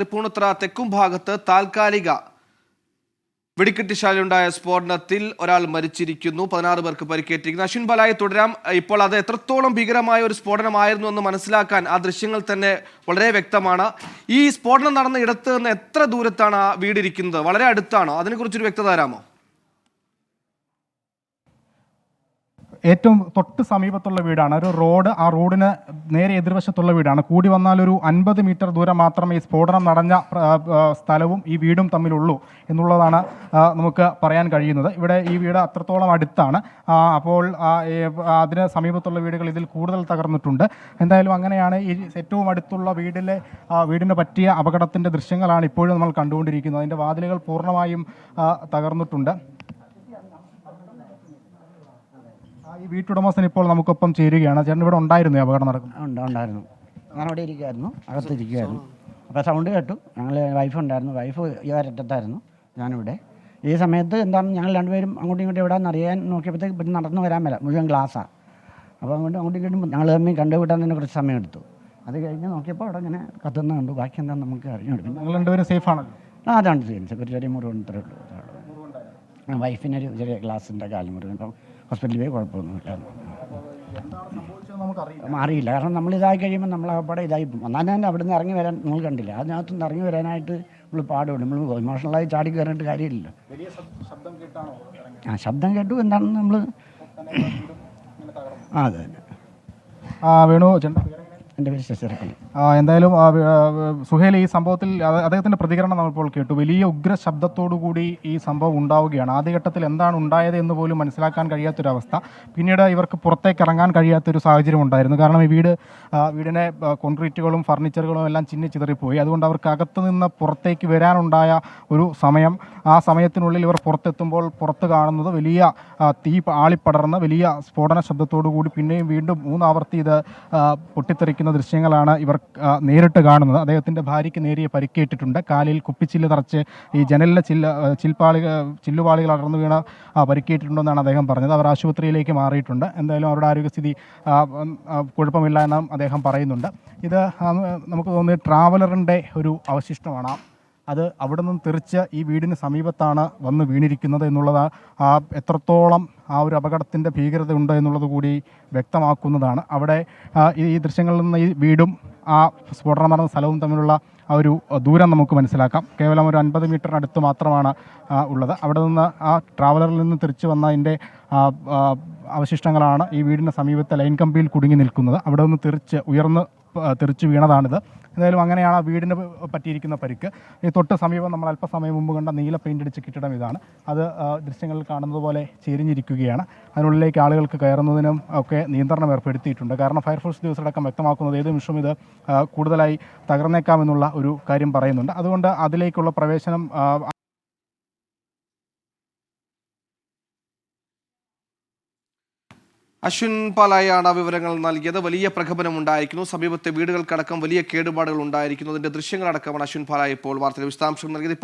തൃപ്പൂണിത്തുറ തെക്കും ഭാഗത്ത് താൽക്കാലിക വെടിക്കെട്ടിശാലയുണ്ടായ സ്ഫോടനത്തിൽ ഒരാൾ മരിച്ചിരിക്കുന്നു. 16 പേർക്ക് പരിക്കേറ്റിരിക്കുന്നു. അശ്വിൻ ബലായി തുടരാം. ഇപ്പോൾ അത് എത്രത്തോളം ഭീകരമായ ഒരു സ്ഫോടനമായിരുന്നു എന്ന് മനസ്സിലാക്കാൻ ആ ദൃശ്യങ്ങൾ തന്നെ വളരെ വ്യക്തമാണ്. ഈ സ്ഫോടനം നടന്ന ഇടത്ത് നിന്ന് എത്ര ദൂരത്താണ് ആ വീടിരിക്കുന്നത്? വളരെ അടുത്താണോ? അതിനെക്കുറിച്ചൊരു വ്യക്തത തരാമോ? ഏറ്റവും തൊട്ട് സമീപത്തുള്ള വീടാണ്. ഒരു റോഡ്, ആ റോഡിന് നേരെ എതിർവശത്തുള്ള വീടാണ്. കൂടി വന്നാൽ ഒരു 50 മീറ്റർ ദൂരം മാത്രമേ ഈ സ്ഫോടനം നടന്ന സ്ഥലവും ഈ വീടും തമ്മിലുള്ളൂ എന്നുള്ളതാണ് നമുക്ക് പറയാൻ കഴിയുന്നത്. ഇവിടെ ഈ വീട് അത്രത്തോളം അടുത്താണ്. അപ്പോൾ അതിന് സമീപത്തുള്ള വീടുകൾ ഇതിൽ കൂടുതൽ തകർന്നിട്ടുണ്ട്. എന്തായാലും അങ്ങനെയാണ് ഈ ഏറ്റവും അടുത്തുള്ള വീടിന് പറ്റിയ അപകടത്തിൻ്റെ ദൃശ്യങ്ങളാണ് ഇപ്പോഴും നമ്മൾ കണ്ടുകൊണ്ടിരിക്കുന്നത്. അതിൻ്റെ വാതിലുകൾ പൂർണ്ണമായും തകർന്നിട്ടുണ്ട്. ഈ വീട്ടുടമസ്ഥൻ ഇപ്പോൾ നമുക്കൊപ്പം ചേരുകയാണ്. ചേട്ടൻ ഇവിടെ ഉണ്ടായിരുന്നു അപകടം നടക്കുന്നു? ഉണ്ടായിരുന്നു. ഞാൻ അവിടെ ഇരിക്കുമായിരുന്നു, അകത്തിരിക്കുമായിരുന്നു. അപ്പോൾ സൗണ്ട് കേട്ടു. ഞങ്ങൾ വൈഫ് ഉണ്ടായിരുന്നു. വൈഫ് ഈ ഒരറ്റത്തായിരുന്നു, ഞാനിവിടെ. ഈ സമയത്ത് എന്താണ് ഞങ്ങൾ രണ്ടുപേരും അങ്ങോട്ടും ഇങ്ങോട്ടും എവിടെയാണെന്ന് അറിയാൻ നോക്കിയപ്പോഴത്തേക്ക് പിന്നെ നടന്നു വരാൻ മുഴുവൻ ഗ്ലാസ്സാണ്. അപ്പോൾ അങ്ങോട്ടും ഇങ്ങോട്ടും ഞങ്ങൾ തമ്മിൽ കണ്ടുപിട്ടാൻ തന്നെ കുറച്ച് സമയം എടുത്തു. അത് കഴിഞ്ഞ് നോക്കിയപ്പോൾ അവിടെ ഇങ്ങനെ കത്തുന്ന കണ്ടു. ബാക്കി എന്താണെന്ന് നമുക്ക് അറിഞ്ഞു. ഞങ്ങൾ രണ്ടുപേരും സേഫാണല്ലോ? അതാണ് ചെയ്യുന്നത്. ഒരു ചെറിയ മുറിവ് ഇത്രേ ഉള്ളൂ. വൈഫിനൊരു ചെറിയ ഗ്ലാസിൻ്റെ കാലുമുറിവ്. ഇപ്പം ഹോസ്പിറ്റലിൽ പോയി കുഴപ്പമൊന്നുമില്ല. അറിയില്ല. കാരണം നമ്മൾ ഇതായി കഴിയുമ്പോൾ നമ്മൾ അവിടെ ഇതായി പോകും. ഒന്നാം തന്നെ അവിടെ നിന്ന് ഇറങ്ങി വരാൻ നമ്മൾ കണ്ടില്ല. അതിനകത്തുനിന്ന് ഇറങ്ങി വരാനായിട്ട് നമ്മൾ പാടുപെടും. നമ്മൾ ഇമോഷണലായി ചാടി കയറിയിട്ട് കാര്യമില്ലല്ലോ. ശബ്ദം കേട്ടു. എന്താണെന്ന് നമ്മൾ അതെ തന്നെ. വേണു, എൻ്റെ പേര് ശശിരക്കൻ. എന്തായാലും സുഹേൽ, ഈ സംഭവത്തിൽ അദ്ദേഹത്തിൻ്റെ പ്രതികരണം നമ്മളിപ്പോൾ കേട്ടു. വലിയ ഉഗ്ര ശബ്ദത്തോടുകൂടി ഈ സംഭവം ഉണ്ടാവുകയാണ്. ആദ്യഘട്ടത്തിൽ എന്താണ് ഉണ്ടായത് എന്ന് പോലും മനസ്സിലാക്കാൻ കഴിയാത്തൊരവസ്ഥ. പിന്നീട് ഇവർക്ക് പുറത്തേക്ക് ഇറങ്ങാൻ കഴിയാത്തൊരു സാഹചര്യം ഉണ്ടായിരുന്നു. കാരണം ഈ വീടിനെ കോൺക്രീറ്റുകളും ഫർണിച്ചറുകളും എല്ലാം ചിന്നിച്ചിതറിപ്പോയി. അതുകൊണ്ട് അവർക്ക് അകത്ത് നിന്ന് പുറത്തേക്ക് വരാനുണ്ടായ ഒരു സമയം, ആ സമയത്തിനുള്ളിൽ ഇവർ പുറത്തെത്തുമ്പോൾ പുറത്ത് കാണുന്നത് വലിയ തീ ആളിപ്പടർന്ന് വലിയ സ്ഫോടന ശബ്ദത്തോടു കൂടി പിന്നെയും വീണ്ടും 3 ആവർത്തി ഇത് പൊട്ടിത്തെറിക്കുന്ന ദൃശ്യങ്ങളാണ് ഇവർ നേരിട്ട് കാണുന്നത്. അദ്ദേഹത്തിൻ്റെ ഭാര്യയ്ക്ക് നേരിയ പരിക്കേറ്റിട്ടുണ്ട്. കാലിൽ കുപ്പിച്ചില്ല് തറച്ച് ഈ ജനലിലെ ചില്ലുപാളികൾ അടർന്നു വീണ പരിക്കേറ്റിട്ടുണ്ടെന്നാണ് അദ്ദേഹം പറഞ്ഞത്. അവർ ആശുപത്രിയിലേക്ക് മാറിയിട്ടുണ്ട്. എന്തായാലും അവരുടെ ആരോഗ്യസ്ഥിതി കുഴപ്പമില്ല എന്നും അദ്ദേഹം പറയുന്നുണ്ട്. ഇത് നമുക്ക് തോന്നുന്നത് ട്രാവലറിൻ്റെ ഒരു അവശിഷ്ടമാണ്. അത് അവിടെ നിന്ന് തെറിച്ച് ഈ വീടിന് സമീപത്താണ് വന്ന് വീണിരിക്കുന്നത് എന്നുള്ളത് എത്രത്തോളം ആ ഒരു അപകടത്തിൻ്റെ ഭീകരത ഉണ്ട് എന്നുള്ളത് കൂടി വ്യക്തമാക്കുന്നതാണ്. അവിടെ ഈ ദൃശ്യങ്ങളിൽ നിന്ന് ഈ വീടും ആ സ്ഫോടനം നടന്ന സ്ഥലവും തമ്മിലുള്ള ആ ഒരു ദൂരം നമുക്ക് മനസ്സിലാക്കാം. കേവലം ഒരു 50 മീറ്ററിനടുത്ത് മാത്രമാണ് ഉള്ളത്. അവിടെ നിന്ന് ആ ട്രാവലറിൽ നിന്ന് തിരിച്ചു വന്നതിൻ്റെ അവശിഷ്ടങ്ങളാണ് ഈ വീടിൻ്റെ സമീപത്തെ ലൈൻ കമ്പിയിൽ കുടുങ്ങി നിൽക്കുന്നത്. അവിടെ നിന്ന് തെറിച്ച് വീണതാണിത്. എന്തായാലും അങ്ങനെയാണ് ആ വീടിന് പറ്റിയിരിക്കുന്ന പരിക്ക്. ഈ തൊട്ട് സമീപം നമ്മൾ അല്പസമയം മുമ്പ് കണ്ട നീല പെയിൻ്റ് അടിച്ച കെട്ടിടം ഇതാണ്. അത് ദൃശ്യങ്ങളിൽ കാണുന്നത് പോലെ ചെരിഞ്ഞിരിക്കുകയാണ്. അതിനുള്ളിലേക്ക് ആളുകൾക്ക് കയറുന്നതിനും ഒക്കെ നിയന്ത്രണം ഏർപ്പെടുത്തിയിട്ടുണ്ട്. കാരണം ഫയർഫോഴ്സ് ഉദ്യോഗസ്ഥരടക്കം വ്യക്തമാക്കുന്നത് ഏത് നിമിഷവും ഇത് കൂടുതലായി തകർന്നേക്കാമെന്നുള്ള ഒരു കാര്യം പറയുന്നുണ്ട്. അതുകൊണ്ട് അതിലേക്കുള്ള പ്രവേശനം അശ്വിൻ പാലായാണ് വിവരങ്ങൾ നൽകിയത്. വലിയ പ്രകമ്പനം ഉണ്ടായിരിക്കുന്നു. സമീപത്തെ വീടുകൾക്കടക്കം വലിയ കേടുപാടുകൾ ഉണ്ടായിരിക്കുന്നു. അതിന്റെ ദൃശ്യങ്ങളടക്കമാണ് അശ്വിൻ പാലായി ഇപ്പോൾ വാർത്തയുടെ വിശദാംശം നൽകിയത്.